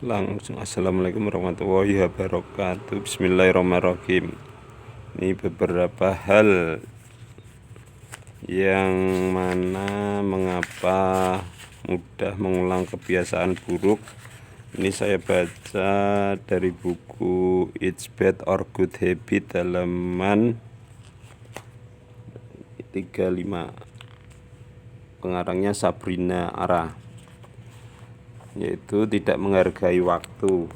Langsung assalamualaikum warahmatullahi wabarakatuh. Bismillahirrahmanirrahim. Ini beberapa hal yang mana mengapa mudah mengulang kebiasaan buruk. Ini saya baca dari buku It's Bad or Good Habit halaman 35. Pengarangnya Sabrina Ara, yaitu tidak menghargai waktu.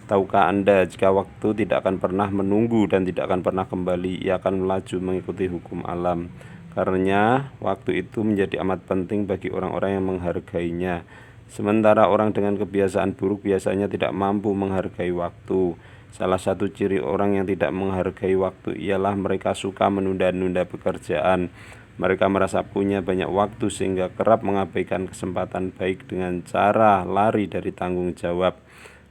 Tahukah Anda jika waktu tidak akan pernah menunggu dan tidak akan pernah kembali, ia akan melaju mengikuti hukum alam. Karenanya waktu itu menjadi amat penting bagi orang-orang yang menghargainya. Sementara orang dengan kebiasaan buruk biasanya tidak mampu menghargai waktu. Salah satu ciri orang yang tidak menghargai waktu ialah mereka suka menunda-nunda pekerjaan. Mereka merasa punya banyak waktu sehingga kerap mengabaikan kesempatan baik dengan cara lari dari tanggung jawab.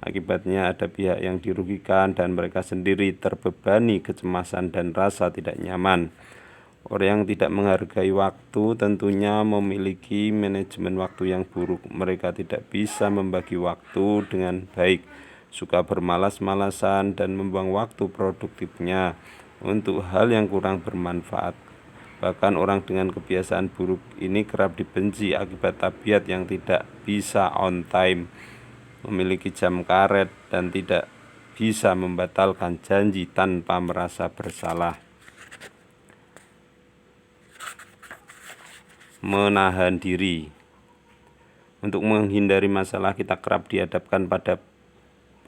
Akibatnya ada pihak yang dirugikan dan mereka sendiri terbebani kecemasan dan rasa tidak nyaman. Orang yang tidak menghargai waktu tentunya memiliki manajemen waktu yang buruk. Mereka tidak bisa membagi waktu dengan baik, suka bermalas-malasan dan membuang waktu produktifnya untuk hal yang kurang bermanfaat. Bahkan orang dengan kebiasaan buruk ini kerap dibenci akibat tabiat yang tidak bisa on time, memiliki jam karet, dan tidak bisa membatalkan janji tanpa merasa bersalah. Menahan diri. Untuk menghindari masalah, kita kerap dihadapkan pada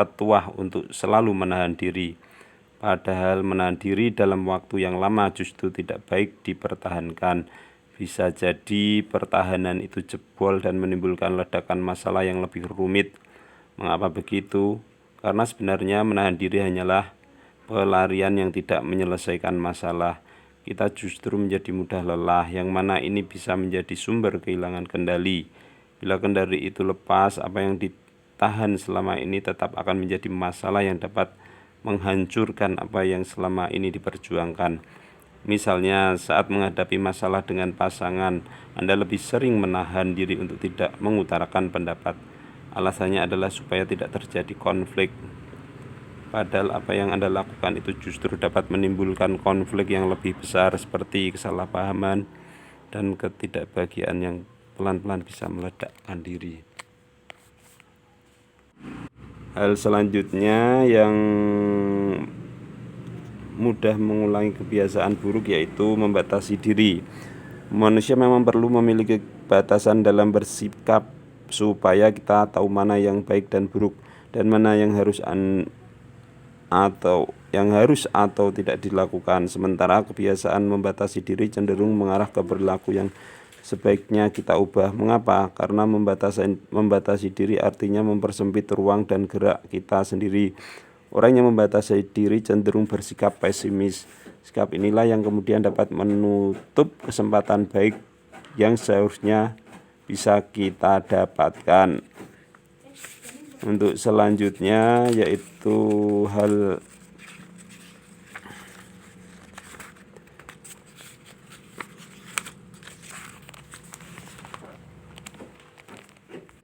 petuah untuk selalu menahan diri. Padahal menahan diri dalam waktu yang lama justru tidak baik dipertahankan. Bisa jadi pertahanan itu jebol dan menimbulkan ledakan masalah yang lebih rumit. Mengapa begitu? Karena sebenarnya menahan diri hanyalah pelarian yang tidak menyelesaikan masalah. Kita justru menjadi mudah lelah, yang mana ini bisa menjadi sumber kehilangan kendali. Bila kendali itu lepas, apa yang ditahan selama ini tetap akan menjadi masalah yang dapat menghancurkan apa yang selama ini diperjuangkan. Misalnya saat menghadapi masalah dengan pasangan, Anda lebih sering menahan diri untuk tidak mengutarakan pendapat. Alasannya adalah supaya tidak terjadi konflik. Padahal apa yang Anda lakukan itu justru dapat menimbulkan konflik yang lebih besar seperti kesalahpahaman dan ketidakbahagiaan yang pelan-pelan bisa meledakkan diri. Hal selanjutnya yang mudah mengulangi kebiasaan buruk yaitu membatasi diri. Manusia memang perlu memiliki batasan dalam bersikap supaya kita tahu mana yang baik dan buruk dan mana yang harus atau tidak dilakukan. Sementara kebiasaan membatasi diri cenderung mengarah ke perilaku yang sebaiknya kita ubah. Mengapa? Karena membatasi diri artinya mempersempit ruang dan gerak kita sendiri. Orang yang membatasi diri cenderung bersikap pesimis. Sikap inilah yang kemudian dapat menutup kesempatan baik yang seharusnya bisa kita dapatkan. Untuk selanjutnya yaitu hal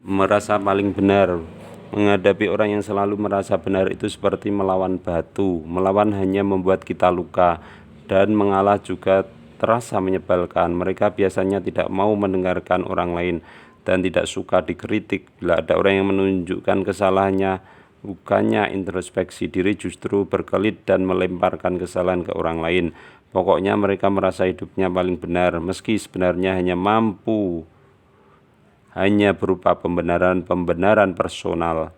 merasa paling benar. Menghadapi orang yang selalu merasa benar itu seperti melawan batu. Melawan hanya membuat kita luka, dan mengalah juga terasa menyebalkan. Mereka biasanya tidak mau mendengarkan orang lain dan tidak suka dikritik. Bila ada orang yang menunjukkan kesalahannya, bukannya introspeksi diri, justru berkelit dan melemparkan kesalahan ke orang lain. Pokoknya mereka merasa hidupnya paling benar, meski sebenarnya hanya berupa pembenaran personal.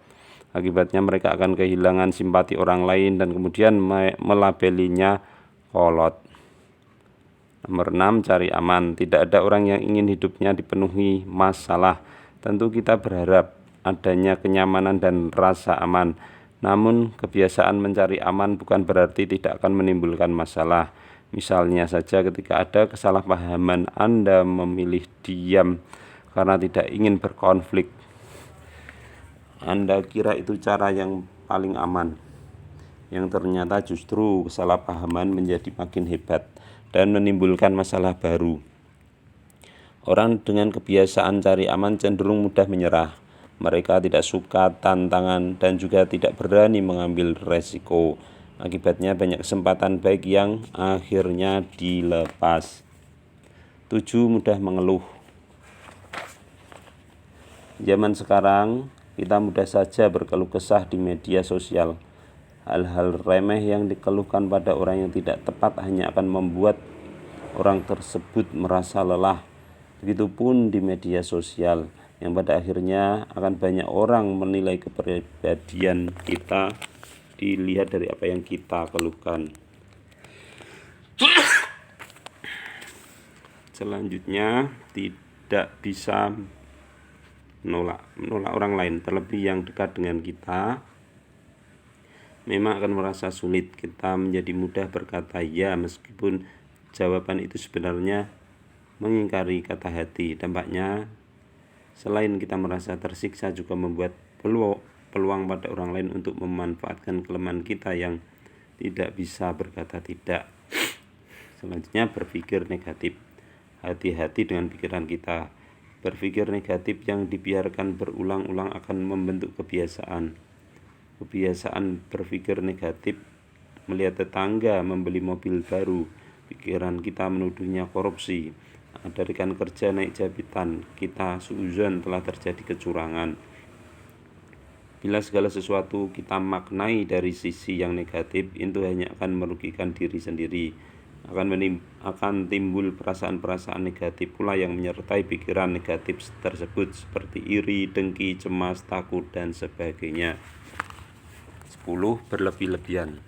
Akibatnya mereka akan kehilangan simpati orang lain dan kemudian melabelinya kolot. Nomor 6, cari aman. Tidak ada orang yang ingin hidupnya dipenuhi masalah. Tentu kita berharap adanya kenyamanan dan rasa aman. Namun kebiasaan mencari aman bukan berarti tidak akan menimbulkan masalah. Misalnya saja ketika ada kesalahpahaman, Anda memilih diam karena tidak ingin berkonflik. Anda kira itu cara yang paling aman, yang ternyata justru kesalahpahaman menjadi makin hebat dan menimbulkan masalah baru. Orang dengan kebiasaan cari aman cenderung mudah menyerah. Mereka tidak suka tantangan dan juga tidak berani mengambil resiko. Akibatnya banyak kesempatan baik yang akhirnya dilepas. 7. Mudah mengeluh. Zaman sekarang kita mudah saja berkeluh kesah di media sosial. Hal-hal remeh yang dikeluhkan pada orang yang tidak tepat hanya akan membuat orang tersebut merasa lelah. Begitupun di media sosial, yang pada akhirnya akan banyak orang menilai kepribadian kita dilihat dari apa yang kita keluhkan. Selanjutnya, tidak bisa menolak orang lain, terlebih yang dekat dengan kita. Memang akan merasa sulit, kita menjadi mudah berkata ya meskipun jawaban itu sebenarnya mengingkari kata hati. Dampaknya selain kita merasa tersiksa juga membuat peluang pada orang lain untuk memanfaatkan kelemahan kita yang tidak bisa berkata tidak. Selanjutnya, berpikir negatif. Hati-hati dengan pikiran kita. Berpikir negatif yang dibiarkan berulang-ulang akan membentuk kebiasaan. Kebiasaan berpikir negatif, melihat tetangga membeli mobil baru, pikiran kita menuduhnya korupsi. Ada rekan kerja naik jabatan, kita suuzon telah terjadi kecurangan. Bila segala sesuatu kita maknai dari sisi yang negatif, itu hanya akan merugikan diri sendiri. Akan timbul perasaan-perasaan negatif pula yang menyertai pikiran negatif tersebut, seperti iri, dengki, cemas, takut, dan sebagainya. 10. Berlebih-lebihan.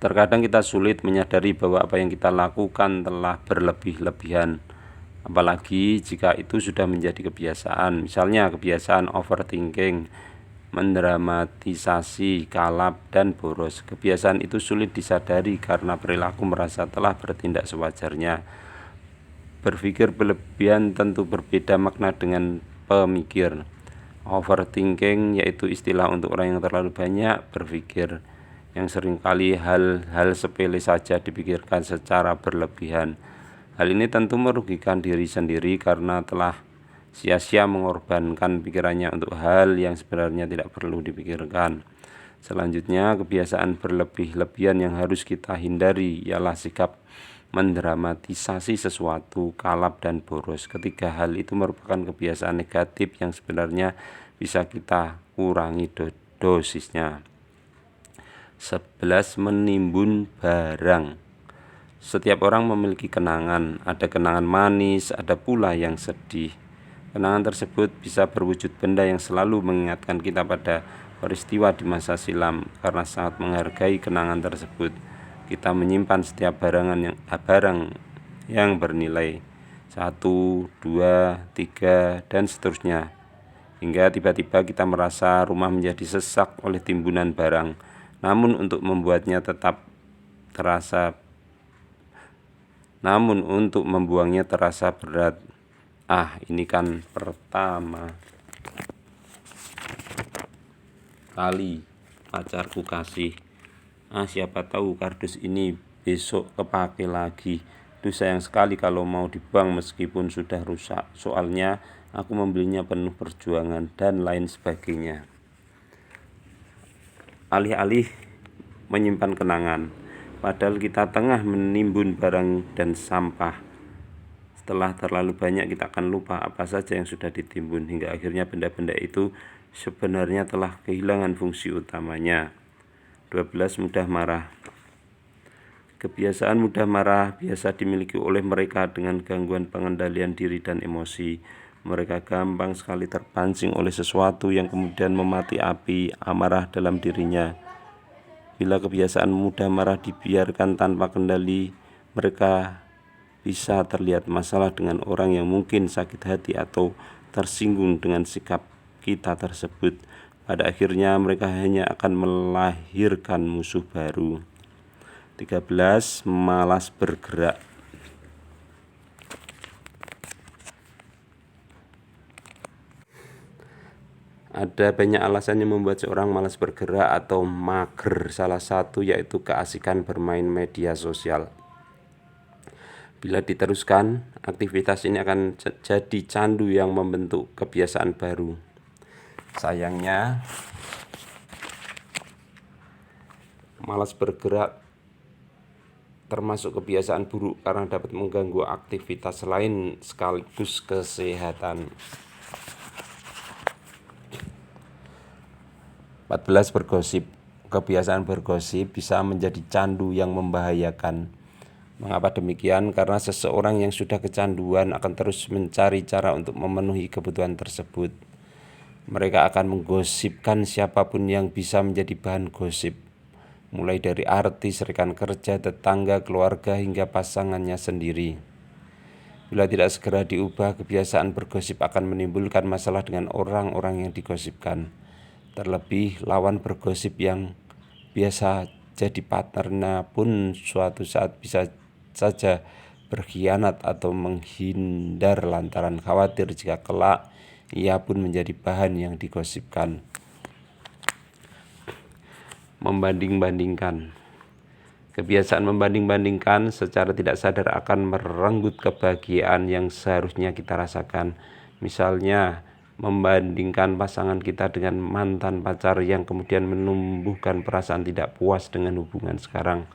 Terkadang kita sulit menyadari bahwa apa yang kita lakukan telah berlebih-lebihan, apalagi jika itu sudah menjadi kebiasaan. Misalnya kebiasaan overthinking, mendramatisasi, kalap, dan boros. Kebiasaan itu sulit disadari karena perilaku merasa telah bertindak sewajarnya. Berpikir berlebihan tentu berbeda makna dengan pemikir. Overthinking yaitu istilah untuk orang yang terlalu banyak berpikir, yang seringkali hal-hal sepele saja dipikirkan secara berlebihan. Hal ini tentu merugikan diri sendiri karena telah sia-sia mengorbankan pikirannya untuk hal yang sebenarnya tidak perlu dipikirkan. Selanjutnya, kebiasaan berlebih-lebihan yang harus kita hindari ialah sikap mendramatisasi sesuatu, kalap, dan boros. Ketiga hal itu merupakan kebiasaan negatif yang sebenarnya bisa kita kurangi dosisnya. 11. Menimbun barang. Setiap orang memiliki kenangan, ada kenangan manis, ada pula yang sedih. Kenangan tersebut bisa berwujud benda yang selalu mengingatkan kita pada peristiwa di masa silam. Karena sangat menghargai kenangan tersebut, kita menyimpan setiap barang yang bernilai 1, 2, 3, dan seterusnya, hingga tiba-tiba kita merasa rumah menjadi sesak oleh timbunan barang. Namun untuk membuangnya terasa berat. Ini kan pertama kali pacarku kasih. Siapa tahu kardus ini besok kepake lagi. Sayang sekali kalau mau dibuang meskipun sudah rusak. Soalnya aku membelinya penuh perjuangan dan lain sebagainya. Alih-alih menyimpan kenangan, padahal kita tengah menimbun barang dan sampah. Setelah terlalu banyak, kita akan lupa apa saja yang sudah ditimbun, hingga akhirnya benda-benda itu sebenarnya telah kehilangan fungsi utamanya. 12. Mudah marah. Kebiasaan mudah marah biasa dimiliki oleh mereka dengan gangguan pengendalian diri dan emosi. Mereka gampang sekali terpancing oleh sesuatu yang kemudian memati api amarah dalam dirinya. Bila kebiasaan mudah marah dibiarkan tanpa kendali, mereka bisa terlihat masalah dengan orang yang mungkin sakit hati atau tersinggung dengan sikap kita tersebut. Pada akhirnya mereka hanya akan melahirkan musuh baru. 13. Malas bergerak. Ada banyak alasan yang membuat seorang malas bergerak atau mager. Salah satu yaitu keasikan bermain media sosial. Bila diteruskan, aktivitas ini akan jadi candu yang membentuk kebiasaan baru. Sayangnya, malas bergerak termasuk kebiasaan buruk karena dapat mengganggu aktivitas lain sekaligus kesehatan. 14. Bergosip. Kebiasaan bergosip bisa menjadi candu yang membahayakan. Mengapa demikian? Karena seseorang yang sudah kecanduan akan terus mencari cara untuk memenuhi kebutuhan tersebut. Mereka akan menggosipkan siapapun yang bisa menjadi bahan gosip, mulai dari artis, rekan kerja, tetangga, keluarga, hingga pasangannya sendiri. Bila tidak segera diubah, kebiasaan bergosip akan menimbulkan masalah dengan orang-orang yang digosipkan. Terlebih, lawan bergosip yang biasa jadi partnernya pun suatu saat bisa saja berkhianat atau menghindar lantaran khawatir jika kelak ia pun menjadi bahan yang digosipkan. Membanding-bandingkan. Kebiasaan membanding-bandingkan secara tidak sadar akan merenggut kebahagiaan yang seharusnya kita rasakan. Misalnya, membandingkan pasangan kita dengan mantan pacar yang kemudian menumbuhkan perasaan tidak puas dengan hubungan sekarang.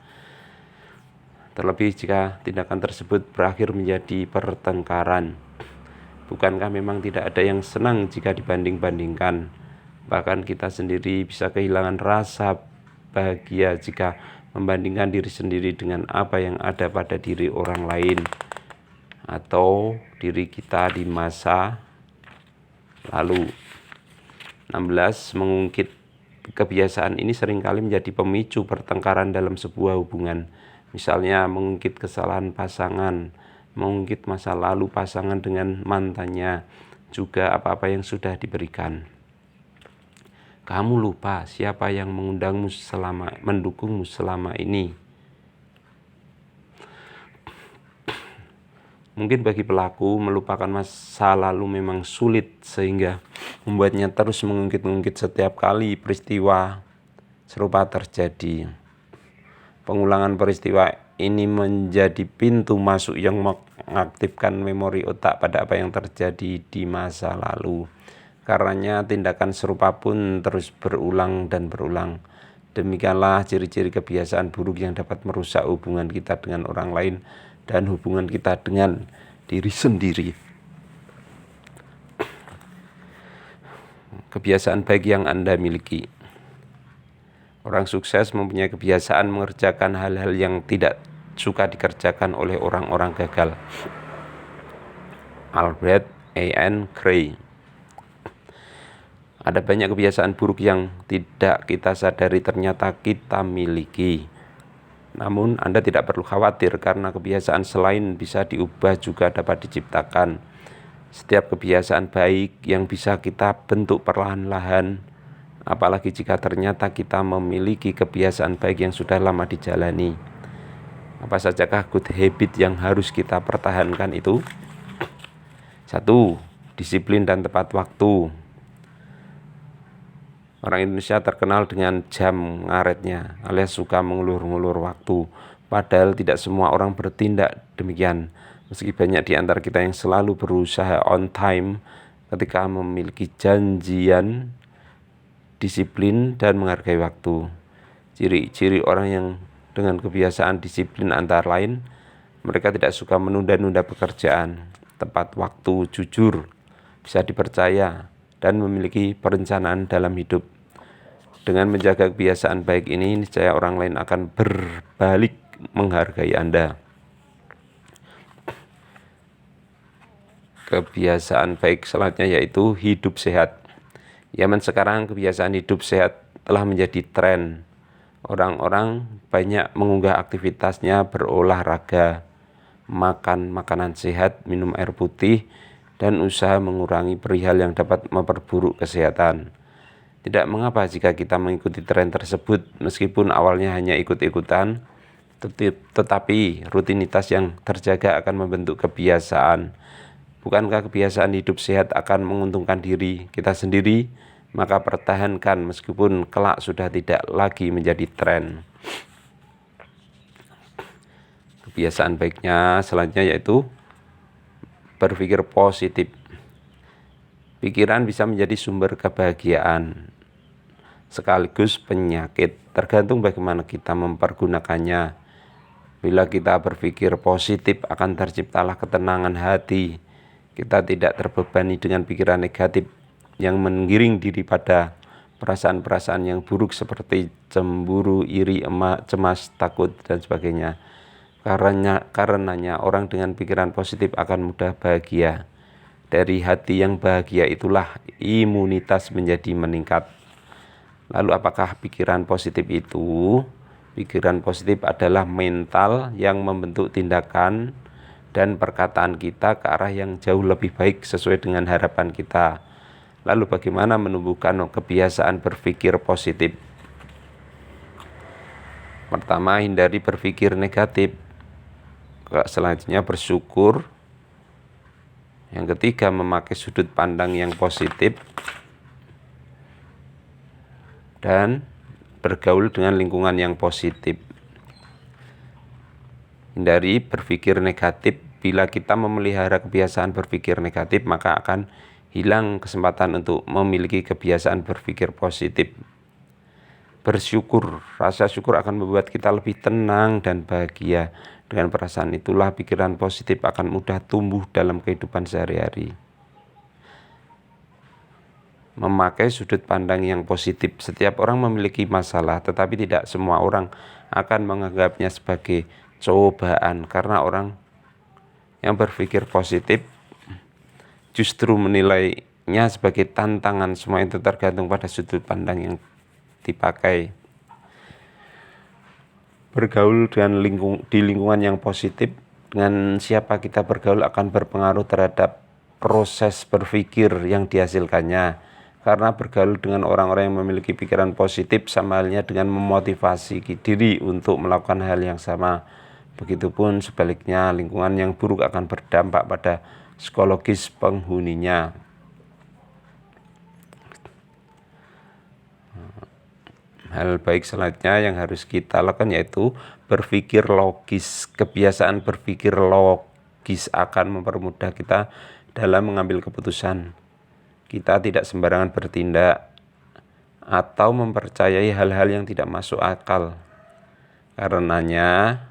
Terlebih jika tindakan tersebut berakhir menjadi pertengkaran. Bukankah memang tidak ada yang senang jika dibanding-bandingkan? Bahkan kita sendiri bisa kehilangan rasa bahagia jika membandingkan diri sendiri dengan apa yang ada pada diri orang lain atau diri kita di masa lalu. 16. Mengungkit. Kebiasaan ini seringkali menjadi pemicu pertengkaran dalam sebuah hubungan. Misalnya mengungkit kesalahan pasangan, mengungkit masa lalu pasangan dengan mantannya, juga apa-apa yang sudah diberikan. Kamu lupa siapa yang mendukungmu selama ini. Mungkin bagi pelaku, melupakan masa lalu memang sulit sehingga membuatnya terus mengungkit-ungkit setiap kali peristiwa serupa terjadi. Pengulangan peristiwa ini menjadi pintu masuk yang mengaktifkan memori otak pada apa yang terjadi di masa lalu. Karenanya tindakan serupa pun terus berulang dan berulang. Demikianlah ciri-ciri kebiasaan buruk yang dapat merusak hubungan kita dengan orang lain dan hubungan kita dengan diri sendiri. Kebiasaan baik yang Anda miliki. Orang sukses mempunyai kebiasaan mengerjakan hal-hal yang tidak suka dikerjakan oleh orang-orang gagal. Albert A.N. Gray. Ada banyak kebiasaan buruk yang tidak kita sadari ternyata kita miliki. Namun Anda tidak perlu khawatir karena kebiasaan selain bisa diubah juga dapat diciptakan. Setiap kebiasaan baik yang bisa kita bentuk perlahan-lahan, apalagi jika ternyata kita memiliki kebiasaan baik yang sudah lama dijalani. Apa sajakah good habit yang harus kita pertahankan itu? 1. Disiplin dan tepat waktu. Orang Indonesia terkenal dengan jam ngaretnya, alias suka mengulur-ngulur waktu. Padahal tidak semua orang bertindak demikian. Meski banyak di antara kita yang selalu berusaha on time ketika memiliki janjian, disiplin, dan menghargai waktu. Ciri-ciri orang yang dengan kebiasaan disiplin antara lain, mereka tidak suka menunda-nunda pekerjaan, tepat waktu, jujur, bisa dipercaya, dan memiliki perencanaan dalam hidup. Dengan menjaga kebiasaan baik ini, niscaya orang lain akan berbalik menghargai Anda. Kebiasaan baik selanjutnya yaitu hidup sehat. Zaman sekarang kebiasaan hidup sehat telah menjadi tren. Orang-orang banyak mengunggah aktivitasnya berolahraga, makan makanan sehat, minum air putih, dan usaha mengurangi perihal yang dapat memperburuk kesehatan. Tidak mengapa jika kita mengikuti tren tersebut, meskipun awalnya hanya ikut-ikutan, tetapi rutinitas yang terjaga akan membentuk kebiasaan. Bukankah kebiasaan hidup sehat akan menguntungkan diri kita sendiri? Maka pertahankan meskipun kelak sudah tidak lagi menjadi tren. Kebiasaan baiknya selanjutnya yaitu berpikir positif. Pikiran bisa menjadi sumber kebahagiaan sekaligus penyakit, tergantung bagaimana kita mempergunakannya. Bila kita berpikir positif, akan terciptalah ketenangan hati. Kita tidak terbebani dengan pikiran negatif yang menggiring diri pada perasaan-perasaan yang buruk seperti cemburu, iri, cemas, takut, dan sebagainya. Karenanya orang dengan pikiran positif akan mudah bahagia. Dari hati yang bahagia itulah imunitas menjadi meningkat. Lalu apakah pikiran positif itu? Pikiran positif adalah mental yang membentuk tindakan dan perkataan kita ke arah yang jauh lebih baik sesuai dengan harapan kita. Lalu bagaimana menumbuhkan kebiasaan berpikir positif? Pertama, hindari berpikir negatif. Selanjutnya bersyukur. Yang ketiga, memakai sudut pandang yang positif dan bergaul dengan lingkungan yang positif. Hindari berpikir negatif. Bila kita memelihara kebiasaan berpikir negatif, maka akan hilang kesempatan untuk memiliki kebiasaan berpikir positif. Bersyukur, rasa syukur akan membuat kita lebih tenang dan bahagia. Dengan perasaan itulah pikiran positif akan mudah tumbuh dalam kehidupan sehari-hari. Memakai sudut pandang yang positif. Setiap orang memiliki masalah, tetapi tidak semua orang akan menganggapnya sebagai cobaan, karena orang yang berpikir positif justru menilainya sebagai tantangan. Semua itu tergantung pada sudut pandang yang dipakai. Bergaul dengan di lingkungan yang positif, dengan siapa kita bergaul akan berpengaruh terhadap proses berpikir yang dihasilkannya. Karena bergaul dengan orang-orang yang memiliki pikiran positif sama halnya dengan memotivasi diri untuk melakukan hal yang sama. Begitupun sebaliknya, lingkungan yang buruk akan berdampak pada psikologis penghuninya. Hal baik selanjutnya yang harus kita lakukan yaitu berpikir logis. Kebiasaan berpikir logis akan mempermudah kita dalam mengambil keputusan. Kita tidak sembarangan bertindak atau mempercayai hal-hal yang tidak masuk akal. Karenanya,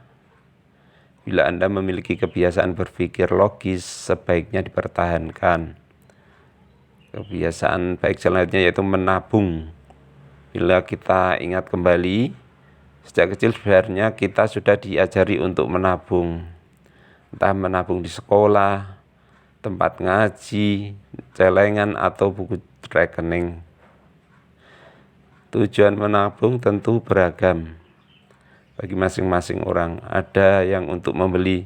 bila Anda memiliki kebiasaan berpikir logis, sebaiknya dipertahankan. Kebiasaan baik selanjutnya yaitu menabung. Bila kita ingat kembali, sejak kecil sebenarnya kita sudah diajari untuk menabung. Entah menabung di sekolah, tempat ngaji, celengan, atau buku rekening. Tujuan menabung tentu beragam bagi masing-masing orang. Ada yang untuk membeli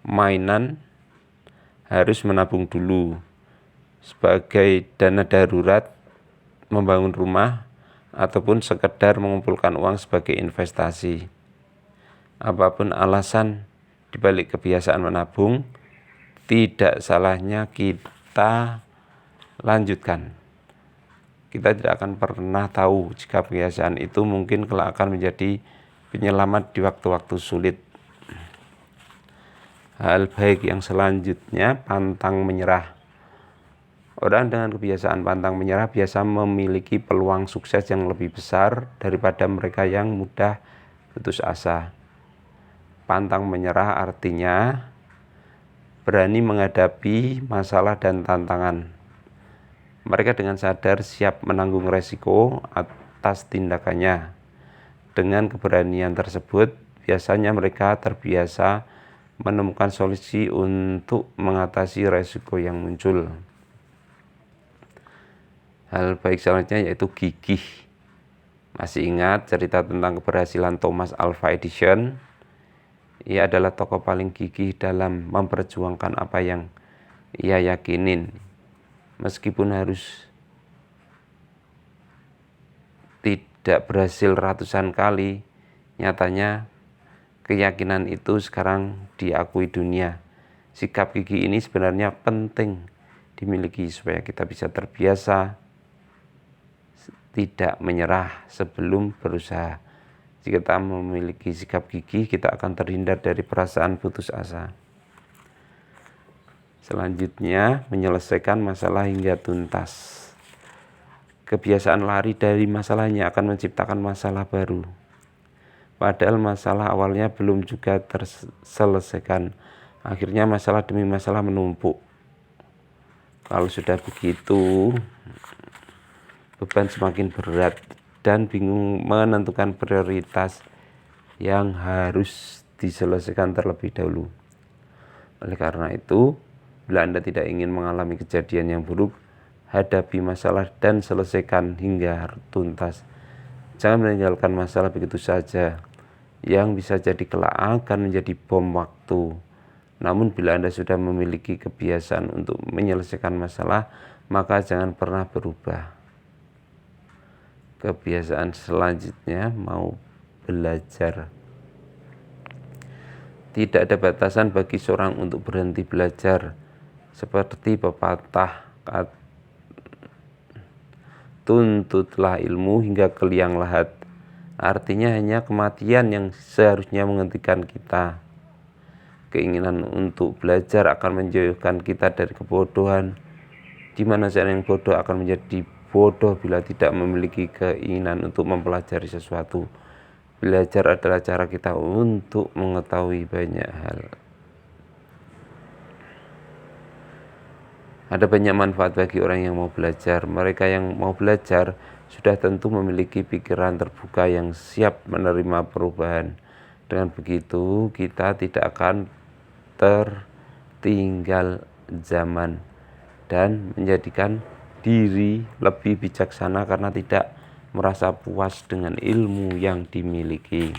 mainan harus menabung dulu sebagai dana darurat, membangun rumah, ataupun sekedar mengumpulkan uang sebagai investasi. Apapun alasan dibalik kebiasaan menabung, tidak salahnya kita lanjutkan. Kita tidak akan pernah tahu jika kebiasaan itu mungkin kelak akan menjadi penyelamat di waktu-waktu sulit. Hal baik yang selanjutnya, pantang menyerah. Orang dengan kebiasaan pantang menyerah biasa memiliki peluang sukses yang lebih besar daripada mereka yang mudah putus asa. Pantang menyerah artinya berani menghadapi masalah dan tantangan. Mereka dengan sadar siap menanggung resiko atas tindakannya. Dengan keberanian tersebut, biasanya mereka terbiasa menemukan solusi untuk mengatasi resiko yang muncul. Hal baik selanjutnya yaitu gigih. Masih ingat cerita tentang keberhasilan Thomas Alva Edison? Ia adalah tokoh paling gigih dalam memperjuangkan apa yang ia yakinin. Meskipun harus tidak berhasil ratusan kali, nyatanya keyakinan itu sekarang diakui dunia. Sikap gigih ini sebenarnya penting dimiliki supaya kita bisa terbiasa tidak menyerah sebelum berusaha. Jika kita memiliki sikap gigih, kita akan terhindar dari perasaan putus asa. Selanjutnya, menyelesaikan masalah hingga tuntas. Kebiasaan lari dari masalahnya akan menciptakan masalah baru. Padahal masalah awalnya belum juga terselesaikan. Akhirnya masalah demi masalah menumpuk. Kalau sudah begitu, beban semakin berat dan bingung menentukan prioritas yang harus diselesaikan terlebih dahulu. Oleh karena itu, bila Anda tidak ingin mengalami kejadian yang buruk, hadapi masalah dan selesaikan hingga tuntas. Jangan meninggalkan masalah begitu saja, yang bisa jadi kelak akan menjadi bom waktu. Namun bila Anda sudah memiliki kebiasaan untuk menyelesaikan masalah, maka jangan pernah berubah. Kebiasaan selanjutnya mau belajar. Tidak ada batasan bagi seorang untuk berhenti belajar. Seperti pepatah, tuntutlah ilmu hingga ke liang lahat. Artinya hanya kematian yang seharusnya menghentikan kita. Keinginan untuk belajar akan menjauhkan kita dari kebodohan. Di mana seorang yang bodoh akan menjadi bodoh bila tidak memiliki keinginan untuk mempelajari sesuatu. Belajar adalah cara kita untuk mengetahui banyak hal. Ada banyak manfaat bagi orang yang mau belajar. Mereka yang mau belajar sudah tentu memiliki pikiran terbuka yang siap menerima perubahan. Dengan begitu, kita tidak akan tertinggal zaman dan menjadikan diri lebih bijaksana karena tidak merasa puas dengan ilmu yang dimiliki.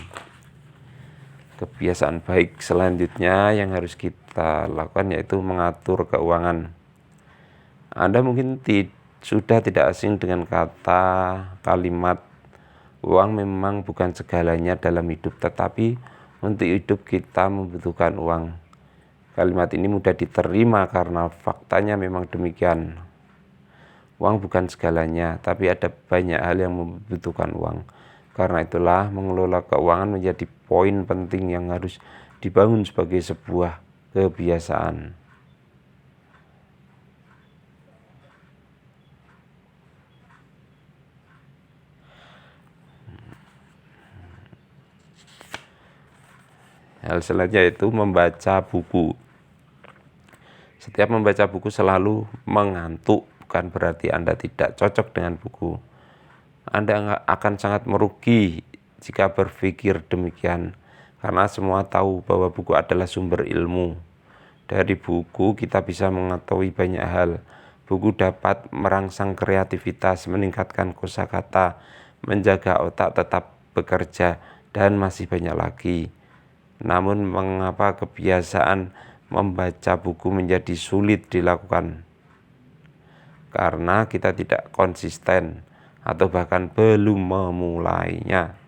Kebiasaan baik selanjutnya yang harus kita lakukan yaitu mengatur keuangan. Anda mungkin sudah tidak asing dengan kalimat uang memang bukan segalanya dalam hidup, tetapi untuk hidup kita membutuhkan uang. Kalimat ini mudah diterima karena faktanya memang demikian. Uang bukan segalanya, tapi ada banyak hal yang membutuhkan uang. Karena itulah mengelola keuangan menjadi poin penting yang harus dibangun sebagai sebuah kebiasaan. Hal selanjutnya yaitu membaca buku. Setiap membaca buku selalu mengantuk, bukan berarti Anda tidak cocok dengan buku. Anda akan sangat merugi jika berpikir demikian, karena semua tahu bahwa buku adalah sumber ilmu. Dari buku kita bisa mengetahui banyak hal. Buku dapat merangsang kreativitas, meningkatkan kosakata, menjaga otak tetap bekerja, dan masih banyak lagi. Namun mengapa kebiasaan membaca buku menjadi sulit dilakukan? Karena kita tidak konsisten atau bahkan belum memulainya.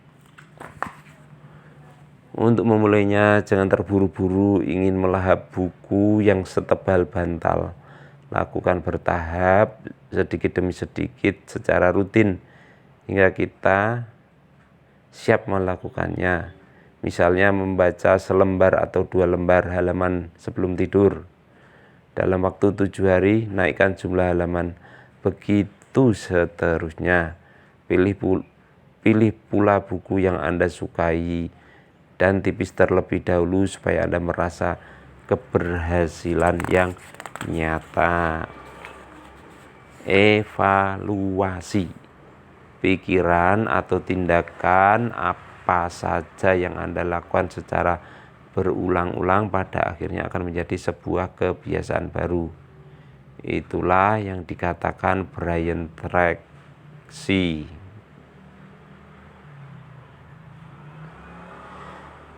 Untuk memulainya, jangan terburu-buru ingin melahap buku yang setebal bantal. Lakukan bertahap, sedikit demi sedikit, secara rutin, hingga kita siap melakukannya. Misalnya membaca selembar atau 2 lembar halaman sebelum tidur. Dalam waktu 7 hari, naikkan jumlah halaman. Begitu seterusnya. Pilih pula buku yang Anda sukai dan tipis terlebih dahulu supaya Anda merasa keberhasilan yang nyata. Evaluasi pikiran atau tindakan apa saja yang Anda lakukan secara berulang-ulang pada akhirnya akan menjadi sebuah kebiasaan baru. Itulah yang dikatakan Brian Tracy.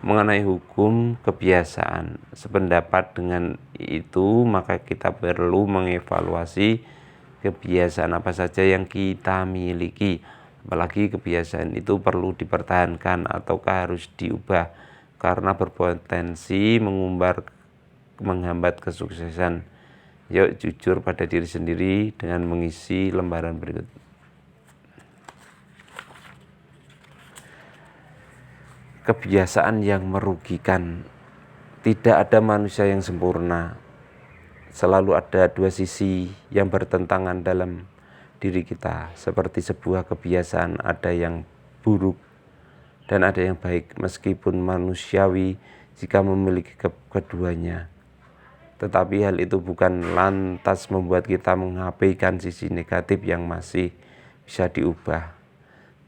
Mengenai hukum kebiasaan, sependapat dengan itu, maka kita perlu mengevaluasi kebiasaan apa saja yang kita miliki. Apalagi kebiasaan itu perlu dipertahankan ataukah harus diubah karena berpotensi menghambat kesuksesan. Yuk jujur pada diri sendiri dengan mengisi lembaran berikut. kebiasaan yang merugikan. Tidak ada manusia yang sempurna. Selalu ada dua sisi yang bertentangan dalam diri kita. Seperti sebuah kebiasaan, ada yang buruk dan ada yang baik, meskipun manusiawi jika memiliki keduanya. Tetapi hal itu bukan lantas membuat kita mengabaikan sisi negatif yang masih bisa diubah.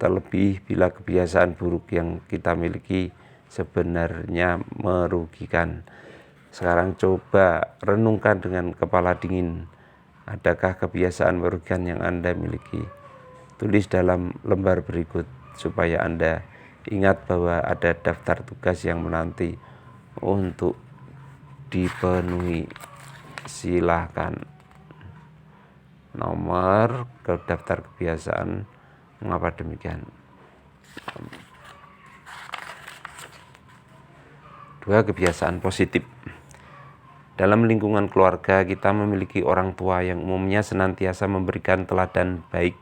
Terlebih bila kebiasaan buruk yang kita miliki sebenarnya merugikan. Sekarang coba renungkan dengan kepala dingin. Adakah kebiasaan merugikan yang Anda miliki? Tulis dalam lembar berikut supaya Anda ingat bahwa ada daftar tugas yang menanti untuk dipenuhi. Silahkan nomor ke daftar kebiasaan. Mengapa demikian? 2. Kebiasaan positif. Dalam lingkungan keluarga, kita memiliki orang tua yang umumnya senantiasa memberikan teladan baik.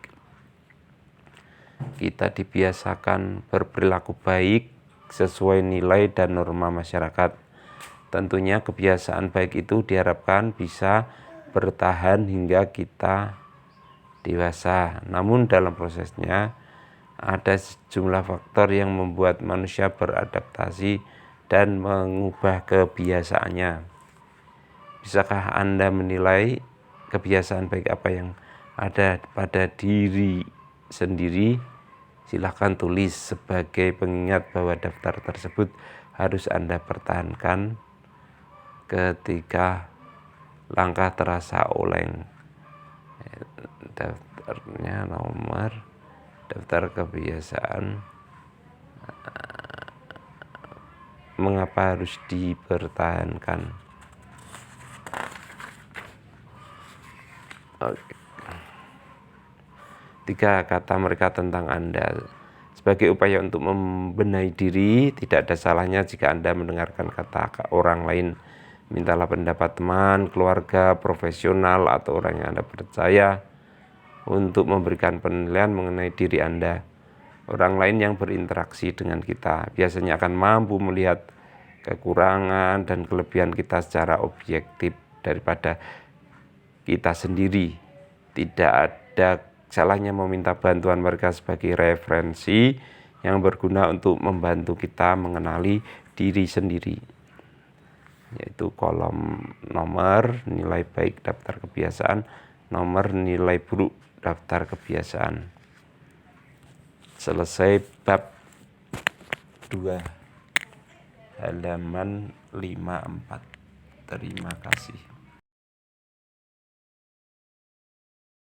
Kita dibiasakan berperilaku baik sesuai nilai dan norma masyarakat. Tentunya kebiasaan baik itu diharapkan bisa bertahan hingga kita dewasa. Namun dalam prosesnya ada sejumlah faktor yang membuat manusia beradaptasi dan mengubah kebiasaannya. Bisakah Anda menilai kebiasaan baik apa yang ada pada diri sendiri? Silahkan tulis sebagai pengingat bahwa daftar tersebut harus Anda pertahankan ketika langkah terasa oleng. Daftarnya nomor daftar kebiasaan. Mengapa harus dipertahankan? Oke. 3. Kata mereka tentang Anda. Sebagai upaya untuk membenahi diri, tidak ada salahnya jika Anda mendengarkan kata orang lain. Mintalah pendapat teman, keluarga, profesional, atau orang yang Anda percaya untuk memberikan penilaian mengenai diri Anda. Orang lain yang berinteraksi dengan kita biasanya akan mampu melihat kekurangan dan kelebihan kita secara objektif daripada kita sendiri. Tidak ada salahnya meminta bantuan mereka sebagai referensi yang berguna untuk membantu kita mengenali diri sendiri. Yaitu kolom nomor nilai baik daftar kebiasaan, nomor nilai buruk daftar kebiasaan. Selesai bab 2 halaman 54. Terima kasih.